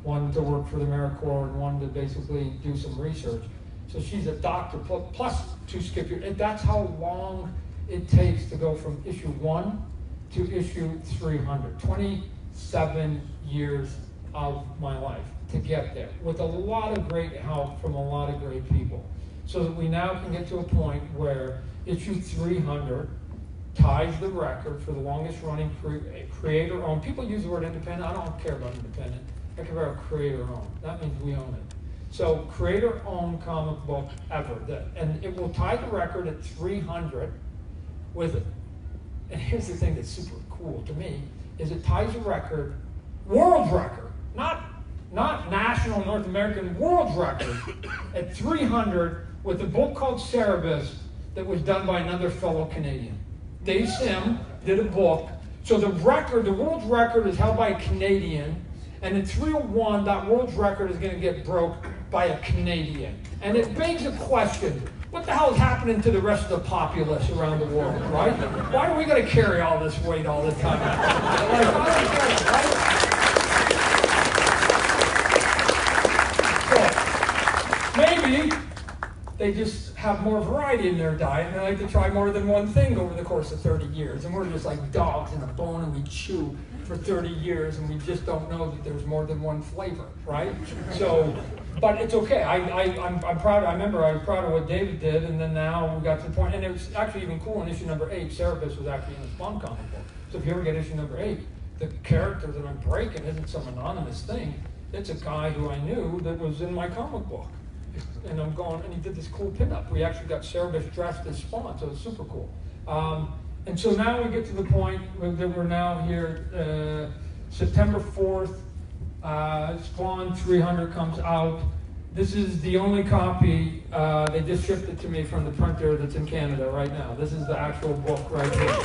one to work for the AmeriCorps, and one to basically do some research. So she's a doctor plus 2 skip years. And that's how long it takes to go from issue 1 to issue 300. 27 years of my life to get there, with a lot of great help from a lot of great people. So that we now can get to a point where issue 300 ties the record for the longest running creator-owned. People use the word independent. I don't care about independent. I care about creator-owned. That means we own it. So creator-owned comic book ever. And it will tie the record at 300 with, and here's the thing that's super cool to me, is it ties a record, world record, not national North American, world record at 300 with a book called Cerebus that was done by another fellow Canadian. Dave Sim did a book. So the record, the world record is held by a Canadian, and in 301, that world record is going to get broke by a Canadian. And it begs a question, what the hell is happening to the rest of the populace around the world, right? Why are we going to carry all this weight all the time? Like, I don't get it, right? Maybe they just have more variety in their diet and they like to try more than one thing over the course of 30 years. And we're just like dogs in a bone and we chew for 30 years and we just don't know that there's more than one flavor, right? So, but it's okay. I'm proud. I remember I was proud of what David did, and then now we got to the point, and it was actually even cool in issue number 8, Cerebus was actually in the Spawn comic book. So if you ever get issue number 8, the character that I'm breaking isn't some anonymous thing. It's a guy who I knew that was in my comic book. And I'm going, and he did this cool pinup. We actually got Cerebus dressed as Spawn, so it's super cool. And so now we get to the point that we're now here, September 4th, Spawn 300 comes out. This is the only copy, they just shipped it to me from the printer that's in Canada right now. This is the actual book right here.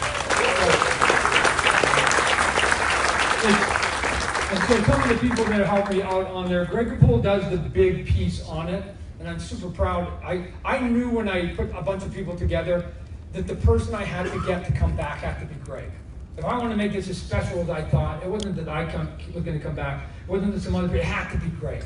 And so some of the people that helped me out on there, Greg Capullo does the big piece on it, and I'm super proud. I knew when I put a bunch of people together that the person I had to get to come back had to be Greg. If I want to make this as special as I thought, it wasn't that I was going to come back. It wasn't that some other people. It had to be Greg,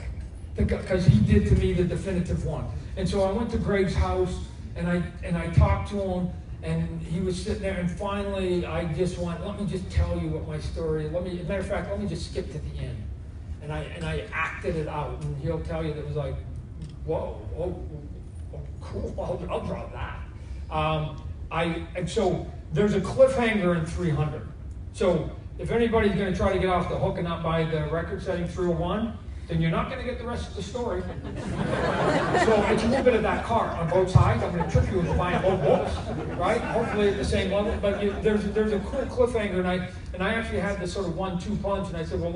because he did to me the definitive one. And so I went to Greg's house, and I talked to him, and he was sitting there, and finally I just went, let me just tell you what my story is. As a matter of fact, let me just skip to the end. And I acted it out, and he'll tell you that it was like, whoa, oh cool, I'll draw that. And so there's a cliffhanger in 300. So if anybody's going to try to get off the hook and not buy the record setting 301, then you're not going to get the rest of the story. So it's a little bit of that cart on both sides. I'm going to trick you into buying both books, right? Hopefully at the same level. But there's a cool cliffhanger, and I actually had this sort of 1-2 punch, and I said, well,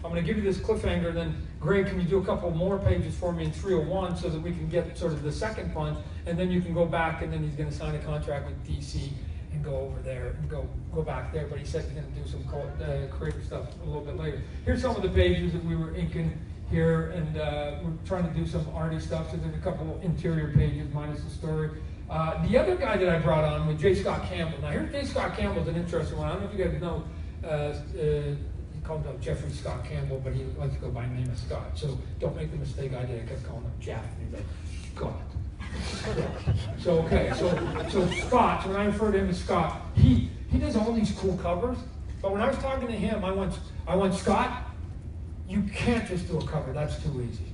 I'm going to give you this cliffhanger, and then Greg, can you do a couple more pages for me in 301 so that we can get sort of the second punch, and then you can go back, and then he's going to sign a contract with DC and go over there and go back there. But he said he's going to do some creative stuff a little bit later. Here's some of the pages that we were inking here, and we're trying to do some arty stuff, so there's a couple interior pages minus the story. The other guy that I brought on was J. Scott Campbell. Now here's J. Scott Campbell's an interesting one. I don't know if you guys know, he called him Jeffrey Scott Campbell, but he likes to go by the name of Scott. So don't make the mistake I did. I kept calling him Jeff, and he's like, Scott. So okay, so Scott, when I refer to him as Scott, he does all these cool covers, but when I was talking to him, I went, Scott, you can't just do a cover, that's too easy.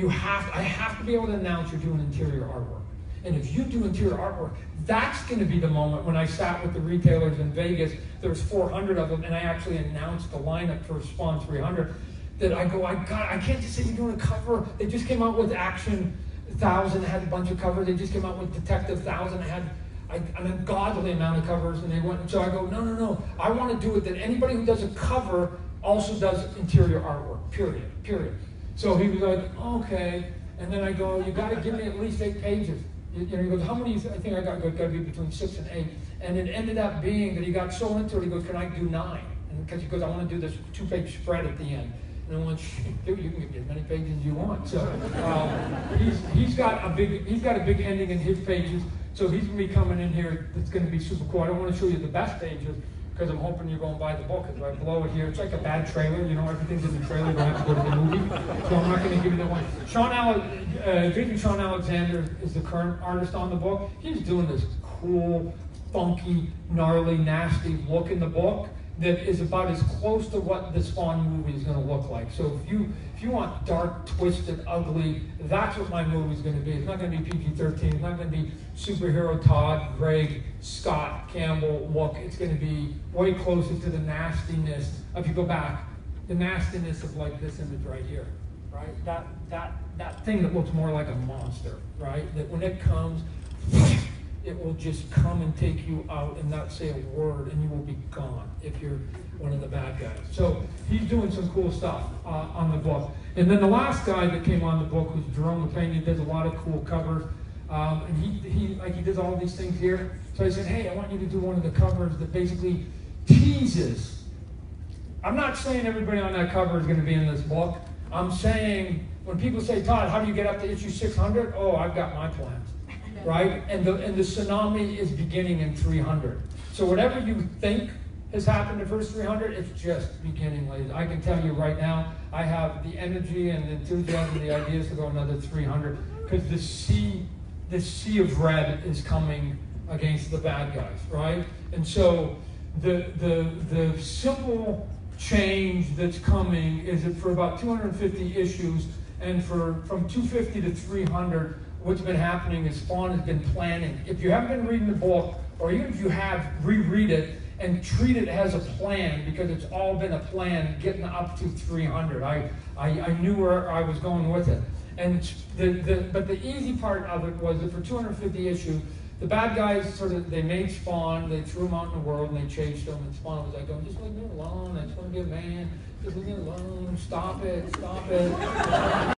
I have to be able to announce you're doing interior artwork. And if you do interior artwork, that's going to be the moment when I sat with the retailers in Vegas, there was 400 of them, and I actually announced the lineup for Spawn 300, that I can't just say you're doing a cover. They just came out with Action 1000, had a bunch of covers. They just came out with Detective 1000, had an ungodly amount of covers, and they went, so I go, no, I want to do it that anybody who does a cover also does interior artwork, period. So he was like, okay, and then I go, you got to give me at least 8 pages. He goes, how many? I think I got to be between 6 and 8. And it ended up being that he got so into it, he goes, can I do 9? And because he goes, I want to do this 2-page spread at the end. And I went, dude, you can give me as many pages as you want. So he's got a big ending in his pages. So he's going to be coming in here. That's going to be super cool. I don't want to show you the best pages, because I'm hoping you go and buy the book. Because if I blow it here, it's like a bad trailer. You know, everything's in the trailer. You don't have to go to the movie. So I'm not going to give you that one. Sean Alexander is the current artist on the book. He's doing this cool, funky, gnarly, nasty look in the book that is about as close to what the Spawn movie is going to look like. So if you want dark, twisted, ugly, that's what my movie is going to be. It's not going to be PG-13. It's not going to be superhero Todd, Greg, Scott, Campbell look. It's going to be way closer to the nastiness. If you go back, the nastiness of like this image right here, right? That thing that looks more like a monster, right? That when it comes, it will just come and take you out and not say a word, and you will be gone if you're one of the bad guys. So he's doing some cool stuff on the book. And then the last guy that came on the book was Jerome LePain. He does a lot of cool covers, and he does all these things here. So I said, hey, I want you to do one of the covers that basically teases. I'm not saying everybody on that cover is going to be in this book. I'm saying when people say, Todd, how do you get up to issue 600? Oh, I've got my plans. Right? And the tsunami is beginning in 300. So whatever you think has happened in the first 300, it's just beginning, ladies. I can tell you right now, I have the energy and the enthusiasm, the ideas to go another 300, because the sea of red is coming against the bad guys, right? And so the simple change that's coming is that for about 250 issues, and from 250 to 300, what's been happening is Spawn has been planning. If you haven't been reading the book, or even if you have, reread it and treat it as a plan, because it's all been a plan getting up to 300. I knew where I was going with it. And but the easy part of it was that for 250 issues, the bad guys they made Spawn, they threw him out in the world, and they chased him, and Spawn was like, oh, just leave me alone, I just want to be a man, just leave me alone, stop it.